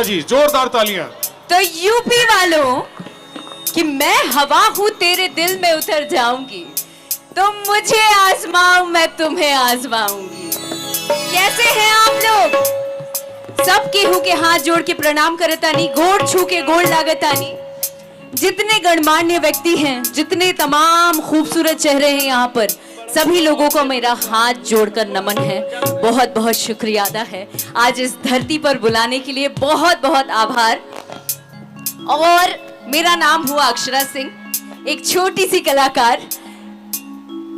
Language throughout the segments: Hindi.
माता जी, जोरदार तालियां। तो यूपी वालों कि मैं हवा हूं तेरे दिल में उतर जाऊंगी, तुम मुझे आजमाओ मैं तुम्हें आजमाऊंगी। कैसे हैं आप लोग? सब केहू के हाथ जोड़ के प्रणाम करतानी, गोड़ छू के गोड़ लागतानी। जितने गणमान्य व्यक्ति हैं, जितने तमाम खूबसूरत चेहरे हैं यहाँ पर, सभी लोगों को मेरा हाथ जोड़कर नमन है। बहुत बहुत शुक्रिया अदा है आज इस धरती पर बुलाने के लिए, बहुत बहुत आभार। और मेरा नाम हुआ अक्षरा सिंह, एक छोटी सी कलाकार,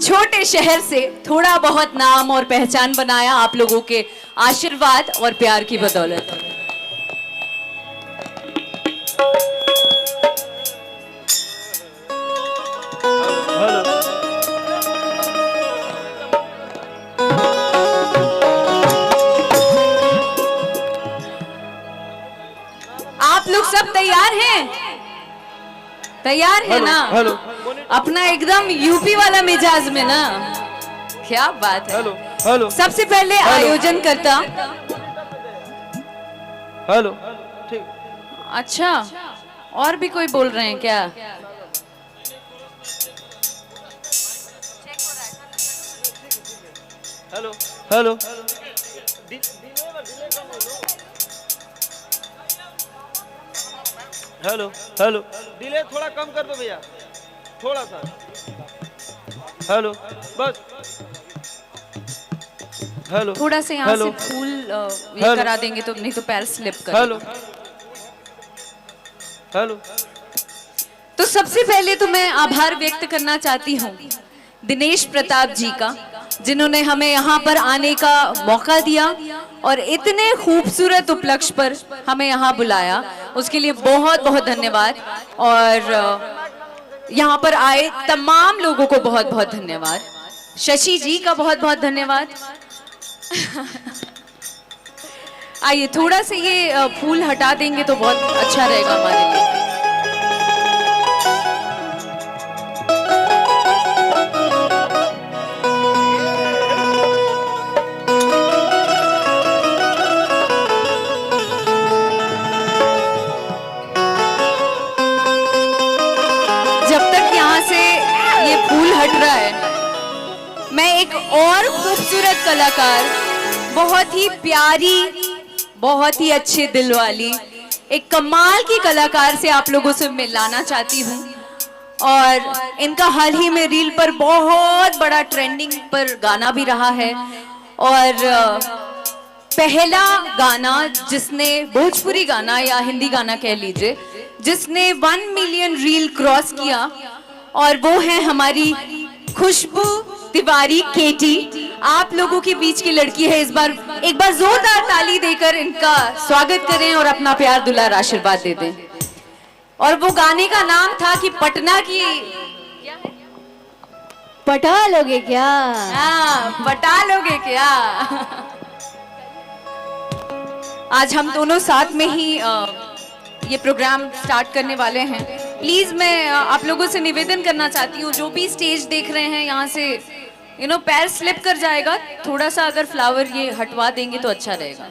छोटे शहर से थोड़ा बहुत नाम और पहचान बनाया आप लोगों के आशीर्वाद और प्यार की बदौलत। आप लोग सब तैयार हैं? तैयार है ना? हेलो। अपना एकदम यूपी वाला मिजाज में ना, क्या बात है। Hello hello. सबसे पहले आयोजन करता। हेलो। ठीक। अच्छा, और भी कोई बोल रहे हैं क्या? Hello hello. Hello hello. Delay थोड़ा कम कर दो भैया, थोड़ा सा। हेलो बस। हेलो। थोड़ा से यहाँ से हेलो। फूल ये करा देंगे तो, नहीं तो पैर स्लिप कर। Hello hello. तो सबसे पहले तो मैं आभार व्यक्त करना चाहती हूँ दिनेश प्रताप जी का, जिन्होंने हमें यहाँ पर आने का मौका दिया और इतने खूबसूरत उपलक्ष्य पर हमें यहाँ बुलाया, उसके लिए बहुत बहुत धन्यवाद। और यहाँ पर आए तमाम लोगों को बहुत बहुत धन्यवाद। शशि जी का बहुत बहुत धन्यवाद। आइए थोड़ा से ये फूल हटा देंगे तो बहुत अच्छा रहेगा हमारे लिए। हट रहा है, मैं एक और खूबसूरत कलाकार, बहुत ही प्यारी, बहुत ही अच्छे दिल वाली, एक कमाल की कलाकार से आप लोगों से मिलाना चाहती हूँ। और इनका हाल ही में रील पर बहुत बड़ा ट्रेंडिंग पर गाना भी रहा है। और पहला गाना जिसने, भोजपुरी गाना या हिंदी गाना कह लीजिए, जिसने 1 मिलियन रील क्रॉस किया, और वो है हमारी खुशबू तिवारी केटी। आप लोगों के बीच की लड़की है। इस बार एक बार जोरदार ताली देकर इनका स्वागत करें और अपना प्यार दुलार आशीर्वाद दे दें। और वो गाने का नाम था कि पटना की पटा लोगे क्या? हाँ, पटा लोगे क्या। आज हम दोनों साथ में ही ये प्रोग्राम स्टार्ट करने वाले हैं। प्लीज मैं आप लोगों से निवेदन करना चाहती हूँ, जो भी स्टेज देख रहे हैं यहाँ से पैर स्लिप कर जाएगा, थोड़ा सा अगर फ्लावर ये हटवा देंगे तो अच्छा रहेगा।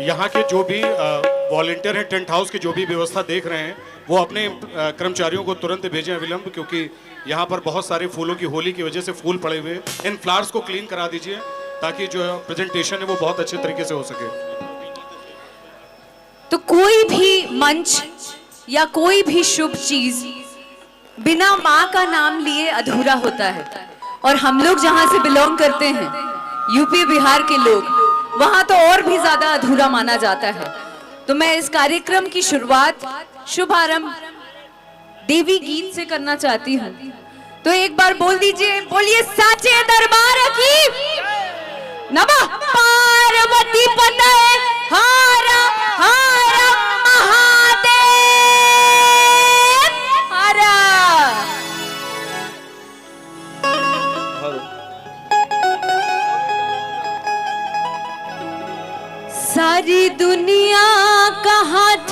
यहाँ के जो भी वॉलंटियर हैं, टेंट हाउस की जो भी व्यवस्था देख रहे हैं, वो अपने कर्मचारियों को तुरंत भेजें अविलंब, क्योंकि यहाँ पर बहुत सारे फूलों की होली की वजह से फूल पड़े हुए। इन फ्लावर्स को क्लीन करा दीजिए ताकि जो प्रेजेंटेशन है वो बहुत अच्छे तरीके से हो सके। तो कोई भी मंच या कोई भी शुभ चीज बिना माँ का नाम लिए अधूरा होता है। और हम लोग जहाँ से बिलोंग करते हैं, यूपी बिहार के लोग, वहां तो और भी ज्यादा अधूरा माना जाता है। तो मैं इस कार्यक्रम की शुरुआत, शुभारंभ देवी गीत से करना चाहती हूँ। तो एक बार बोल दीजिए, बोलिए साचे दरबार की नमः। पार्वती पते हारा हारा महादेव हारा। सारी दुनिया का हाथ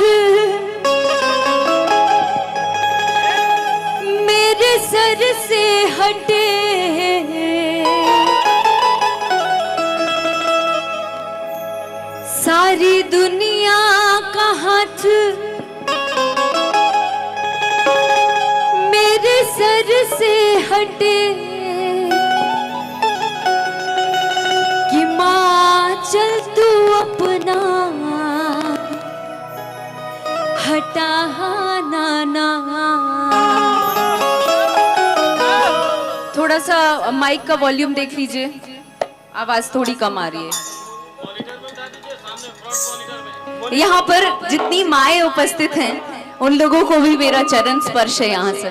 मेरे सर से हटे, सारी दुनिया का हाथ मेरे सर से हटे कि माँ चल तू अपना हटा ना। थोड़ा सा माइक का वॉल्यूम देख लीजिए, आवाज थोड़ी कम आ रही है। यहाँ पर जितनी माएँ उपस्थित हैं उन लोगों को भी मेरा चरण स्पर्श है यहाँ से,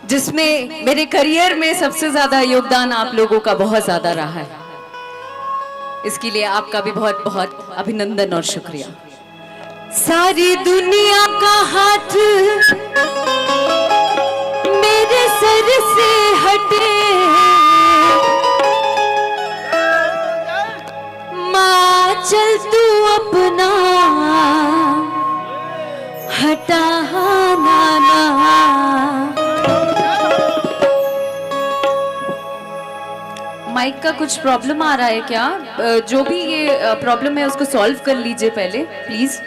जिसमें मेरे करियर में सबसे ज्यादा योगदान आप लोगों का बहुत ज्यादा रहा है। इसके लिए आपका भी बहुत बहुत अभिनंदन और शुक्रिया। सारी दुनिया का हाथ मेरे सर से हटे, माँ चल तू अपना हटा ना। माइक का कुछ प्रॉब्लम आ रहा है क्या? जो भी ये प्रॉब्लम है उसको सॉल्व कर लीजिए पहले प्लीज।